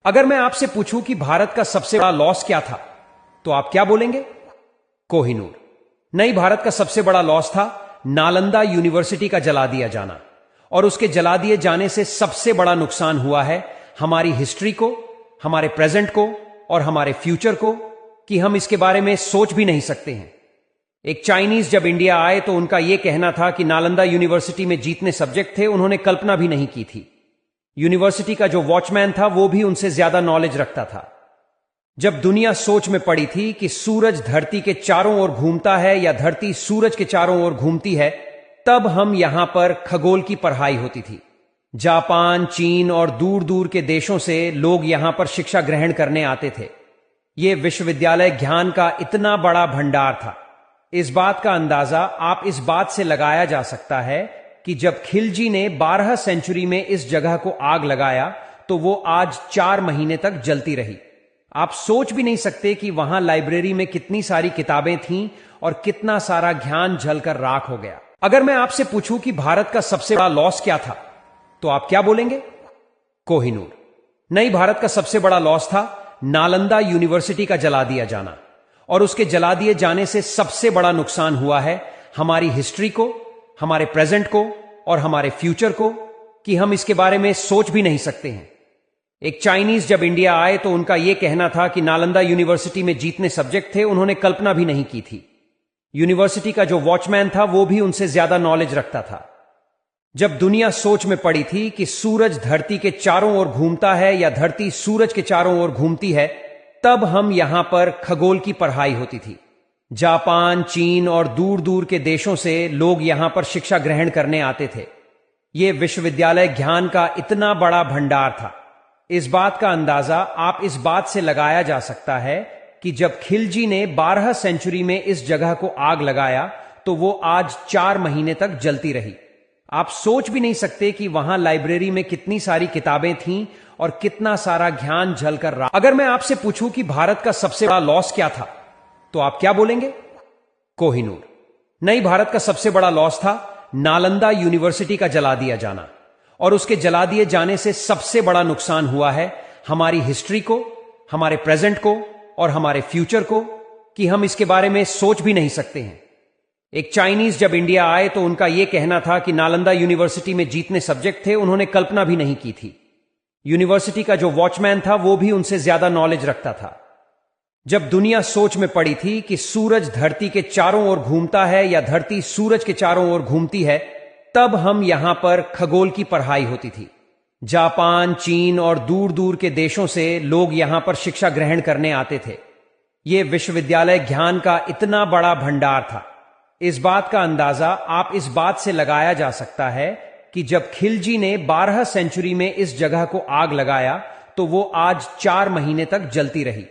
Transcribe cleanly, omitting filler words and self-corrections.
अगर मैं आपसे पूछूं कि भारत का सबसे बड़ा लॉस क्या था, तो आप क्या बोलेंगे? कोहिनूर। नहीं, भारत का सबसे बड़ा लॉस था नालंदा यूनिवर्सिटी का जला दिया जाना। और उसके जला दिए जाने से सबसे बड़ा नुकसान हुआ है हमारी हिस्ट्री को, हमारे प्रेजेंट को और हमारे फ्यूचर को, कि हम इसके बारे में सोच भी नहीं सकते हैं। एक चाइनीज जब इंडिया आए तो उनका यह कहना था कि नालंदा यूनिवर्सिटी में जितने सब्जेक्ट थे उन्होंने कल्पना भी नहीं की थी। यूनिवर्सिटी का जो वॉचमैन था वो भी उनसे ज्यादा नॉलेज रखता था। जब दुनिया सोच में पड़ी थी कि सूरज धरती के चारों ओर घूमता है या धरती सूरज के चारों ओर घूमती है, तब हम यहां पर खगोल की पढ़ाई होती थी। जापान, चीन और दूर दूर के देशों से लोग यहां पर शिक्षा ग्रहण करने आते थे। यह विश्वविद्यालय ज्ञान का इतना बड़ा भंडार था। इस बात का अंदाजा आप इस बात से लगाया जा सकता है कि जब खिलजी ने 12 सेंचुरी में इस जगह को आग लगाया तो वो आज 4 महीने तक जलती रही। आप सोच भी नहीं सकते कि वहां लाइब्रेरी में कितनी सारी किताबें थीं और कितना सारा ज्ञान जलकर राख हो गया। अगर मैं आपसे पूछूं कि भारत का सबसे बड़ा लॉस क्या था, तो आप क्या बोलेंगे? कोहिनूर। नहीं, भारत का सबसे बड़ा लॉस था नालंदा यूनिवर्सिटी का जला दिया जाना। और उसके जला दिए जाने से सबसे बड़ा नुकसान हुआ है हमारी हिस्ट्री को, हमारे प्रेजेंट को और हमारे फ्यूचर को, कि हम इसके बारे में सोच भी नहीं सकते हैं। एक चाइनीज जब इंडिया आए तो उनका यह कहना था कि नालंदा यूनिवर्सिटी में जितने सब्जेक्ट थे उन्होंने कल्पना भी नहीं की थी। यूनिवर्सिटी का जो वॉचमैन था वो भी उनसे ज्यादा नॉलेज रखता था। जब दुनिया सोच में पड़ी थी कि सूरज धरती के चारों ओर घूमता है या धरती सूरज के चारों ओर घूमती है, तब हम यहां पर खगोल की पढ़ाई होती थी। जापान, चीन और दूर दूर के देशों से लोग यहां पर शिक्षा ग्रहण करने आते थे। यह विश्वविद्यालय ज्ञान का इतना बड़ा भंडार था। इस बात का अंदाजा आप इस बात से लगाया जा सकता है कि जब खिलजी ने 12 सेंचुरी में इस जगह को आग लगाया तो वो आज 4 महीने तक जलती रही। आप सोच भी नहीं सकते कि वहां लाइब्रेरी में कितनी सारी किताबें थीं और कितना सारा ज्ञान जलकर रहा। अगर मैं आपसे पूछूं कि भारत का सबसे बड़ा लॉस क्या था, तो आप क्या बोलेंगे? कोहिनूर। नहीं, भारत का सबसे बड़ा लॉस था नालंदा यूनिवर्सिटी का जला दिया जाना। और उसके जला दिए जाने से सबसे बड़ा नुकसान हुआ है हमारी हिस्ट्री को, हमारे प्रेजेंट को और हमारे फ्यूचर को, कि हम इसके बारे में सोच भी नहीं सकते हैं। एक चाइनीज जब इंडिया आए तो उनका यह कहना था कि नालंदा यूनिवर्सिटी में जितने सब्जेक्ट थे उन्होंने कल्पना भी नहीं की थी। यूनिवर्सिटी का जो वॉचमैन था वो भी उनसे ज्यादा नॉलेज रखता था। जब दुनिया सोच में पड़ी थी कि सूरज धरती के चारों ओर घूमता है या धरती सूरज के चारों ओर घूमती है, तब हम यहां पर खगोल की पढ़ाई होती थी। जापान, चीन और दूर दूर के देशों से लोग यहां पर शिक्षा ग्रहण करने आते थे। यह विश्वविद्यालय ज्ञान का इतना बड़ा भंडार था। इस बात का अंदाजा आप इस बात से लगाया जा सकता है कि जब खिलजी ने 12 सेंचुरी में इस जगह को आग लगाया तो वो आज 4 महीने तक जलती रही।